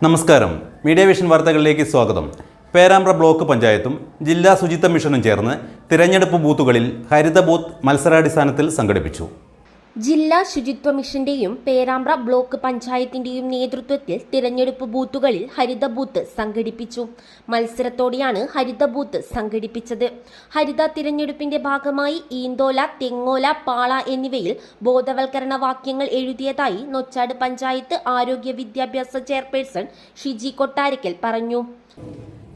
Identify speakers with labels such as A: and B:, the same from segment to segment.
A: നമസ്കാരം, media vision വാർത്തകളിലേക്ക് സ്വാഗതം. പേരാമ്പ്ര ബ്ലോക്ക് പഞ്ചായത്തും ജില്ലാ ശുചിത്വ മിഷനും ചേർന്ന് തിരഞ്ഞെടുപ്പ് ബൂത്തുകളിൽ ഹരിത ബൂത്ത് മത്സരാടിസ്ഥാനത്തിൽ സംഘടിപ്പിച്ചു.
B: ജില്ലാ ശുചിത്വ മിഷന്റെയും പേരാമ്പ്ര ബ്ലോക്ക് പഞ്ചായത്തിന്റെയും നേതൃത്വത്തിൽ തിരഞ്ഞെടുപ്പ് ബൂത്തുകളിൽ ഹരിത ബൂത്ത് സംഘടിപ്പിച്ചു. മത്സരത്തോടെയാണ് ഹരിത ബൂത്ത് സംഘടിപ്പിച്ചത്. ഹരിത തിരഞ്ഞെടുപ്പിന്റെ ഭാഗമായി ഈന്തോല, തെങ്ങോല, പാള എന്നിവയിൽ ബോധവൽക്കരണ വാക്യങ്ങൾ എഴുതിയതായി നൊച്ചാട് പഞ്ചായത്ത് ആരോഗ്യ വിദ്യാഭ്യാസ ചെയർപേഴ്സൺ ഷിജി കൊട്ടാരക്കൽ പറഞ്ഞു.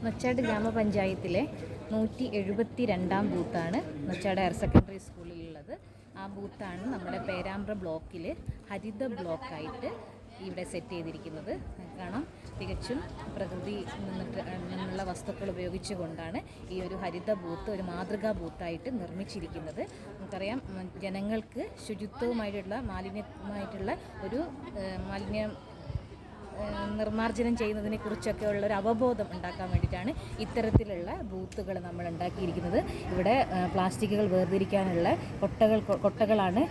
C: നൊച്ചാട് ഗ്രാമപഞ്ചായത്തിലെ 172 ബൂത്താണ് നൊച്ചാട് ഹയർ സെക്കൻഡറി സ്കൂളിലുള്ളത്. ആ ബൂത്താണ് നമ്മുടെ പേരാമ്പ്ര ബ്ലോക്കിൽ ഹരിത ബ്ലോക്കായിട്ട് ഇവിടെ സെറ്റ് ചെയ്തിരിക്കുന്നത്. കാണാം, തികച്ചും പ്രകൃതി നിന്നുള്ള വസ്തുക്കൾ ഉപയോഗിച്ചുകൊണ്ടാണ് ഈ ഒരു ഹരിത ബൂത്ത് ഒരു മാതൃകാ ബൂത്തായിട്ട് നിർമ്മിച്ചിരിക്കുന്നത്. നമുക്കറിയാം, ജനങ്ങൾക്ക് മാലിന്യമായിട്ടുള്ള ഒരു നിർമ്മാർജ്ജനം ചെയ്യുന്നതിനെ കുറിച്ചൊക്കെ ഉള്ള ഒരു അവബോധം ഉണ്ടാക്കാൻ വേണ്ടിയിട്ടാണ് ഇത്തരത്തിലുള്ള ബൂത്തുകൾ നമ്മൾ ഉണ്ടാക്കിയിരിക്കുന്നത്. ഇവിടെ പ്ലാസ്റ്റിക്കുകൾ വേർതിരിക്കാനുള്ള കൊട്ടകളാണ്,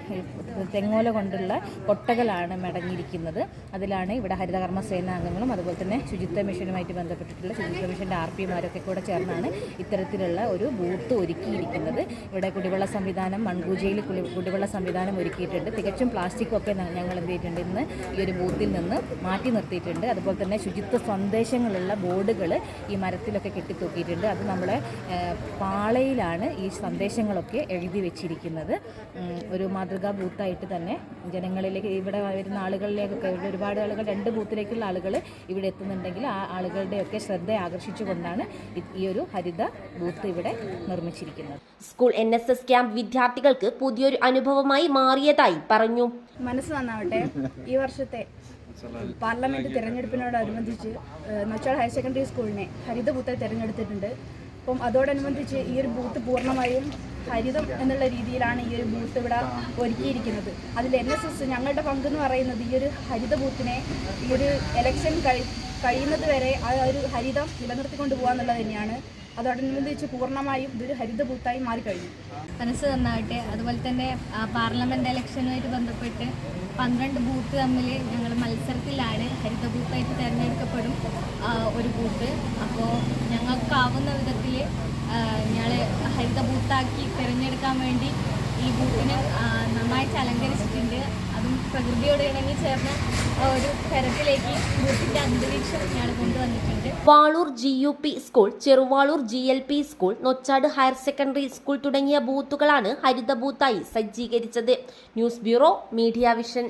C: തെങ്ങോല കൊണ്ടുള്ള കൊട്ടകളാണ് മെടഞ്ഞിരിക്കുന്നത്. അതിലാണ് ഇവിടെ ഹരിതകർമ്മ സേനാംഗങ്ങളും അതുപോലെ തന്നെ ശുചിത്വ മിഷനുമായിട്ട് ബന്ധപ്പെട്ടിട്ടുള്ള ശുചിത്വ മിഷൻ്റെ RPമാരൊക്കെ കൂടെ ചേർന്നാണ് ഇത്തരത്തിലുള്ള ഒരു ബൂത്ത് ഒരുക്കിയിരിക്കുന്നത്. ഇവിടെ കുടിവെള്ള സംവിധാനം, മൺകൂജയിൽ കുടിവെള്ള സംവിധാനം ഒരുക്കിയിട്ടുണ്ട്. തികച്ചും പ്ലാസ്റ്റിക്കൊക്കെ ഞങ്ങൾ എന്ത് ചെയ്തിട്ടുണ്ട്, ഇന്ന് ഈ ഒരു ബൂത്തിൽ നിന്ന് മാറ്റി നിർത്തിയിട്ടുണ്ട്. അതുപോലെ തന്നെ ശുചിത്വ സന്ദേശങ്ങളുള്ള ബോർഡുകൾ ഈ മരത്തിലൊക്കെ കെട്ടിത്തൂക്കിയിട്ടുണ്ട്. അത് നമ്മളെ പാളയിലാണ് ഈ സന്ദേശങ്ങളൊക്കെ എഴുതി വെച്ചിരിക്കുന്നത്. ഒരു മാതൃകാ ബൂത്തായിട്ട് തന്നെ ജനങ്ങളിലേക്ക്, ഇവിടെ വരുന്ന ആളുകളിലേക്കൊക്കെ, ഇവിടെ ഒരുപാട് ആളുകൾ, 2 ബൂത്തിലേക്കുള്ള ആളുകൾ ഇവിടെ എത്തുന്നുണ്ടെങ്കിൽ ആ ആളുകളുടെയൊക്കെ ശ്രദ്ധ ആകർഷിച്ചുകൊണ്ടാണ് ഈ ഒരു ഹരിത ബൂത്ത് ഇവിടെ നിർമ്മിച്ചിരിക്കുന്നത്.
B: സ്കൂൾ NSS ക്യാമ്പ് വിദ്യാർത്ഥികൾക്ക് പുതിയൊരു അനുഭവമായി മാറിയതായി പറഞ്ഞു.
D: മനസ്സ് നന്നാവട്ടെ. ഈ വർഷത്തെ പാർലമെന്റ് തിരഞ്ഞെടുപ്പിനോടനുബന്ധിച്ച് നൊച്ചാട് ഹയർ സെക്കൻഡറി സ്കൂളിനെ ഹരിത ബൂത്തായി തിരഞ്ഞെടുത്തിട്ടുണ്ട്. അപ്പം അതോടനുബന്ധിച്ച് ഈ ഒരു ബൂത്ത് പൂർണ്ണമായും ഹരിതം എന്നുള്ള രീതിയിലാണ് ഈ ഒരു ബൂത്ത് ഇവിടെ ഒരുക്കിയിരിക്കുന്നത്. അതിൽ NSS ഞങ്ങളുടെ പങ്കെന്ന് പറയുന്നത് ഈ ഒരു ഹരിത ബൂത്തിനെ ഈ ഒരു ഇലക്ഷൻ കഴിയുന്നത് വരെ ആ ഒരു ഹരിതം നിലനിർത്തിക്കൊണ്ട് പോകുക എന്നുള്ളത് തന്നെയാണ്. അതോടനുബന്ധിച്ച് പൂർണ്ണമായും ഇതൊരു ഹരിത ബൂത്തായി മാറിക്കഴിഞ്ഞു.
E: മനസ്സ് നന്നാവട്ടെ. അതുപോലെ തന്നെ പാർലമെൻറ്റ് ഇലക്ഷനുമായിട്ട് ബന്ധപ്പെട്ട് 12 ബൂത്ത് തമ്മിൽ ഞങ്ങൾ മത്സരത്തിലാണ്. ഹരിത ബൂത്തായിട്ട് തിരഞ്ഞെടുക്കപ്പെടും ഒരു ബൂത്ത്. അപ്പോൾ ഞങ്ങൾക്കാവുന്ന വിധത്തിൽ ഞങ്ങൾ ഹരിത ബൂത്താക്കി തിരഞ്ഞെടുക്കാൻ വേണ്ടി ഈ ബൂത്തിനെ നന്നായിട്ട് അലങ്കരിച്ചിട്ടുണ്ട്. അതും പ്രകൃതിയോട് ഇണങ്ങി ചേർന്ന ഒരു തരത്തിലേക്ക് ബൂത്തിൻ്റെ അന്തരീക്ഷം ഞങ്ങൾ കൊണ്ടുവന്നിട്ടുണ്ട്.
B: Valur GUP school, Cheruvalur GLP school, Nochad higher secondary school തുടങ്ങിയ ബൂത്തുകളാണ് ഹരിത ബൂത്തായി സജ്ജീകരിച്ചത്. News bureau, media vision.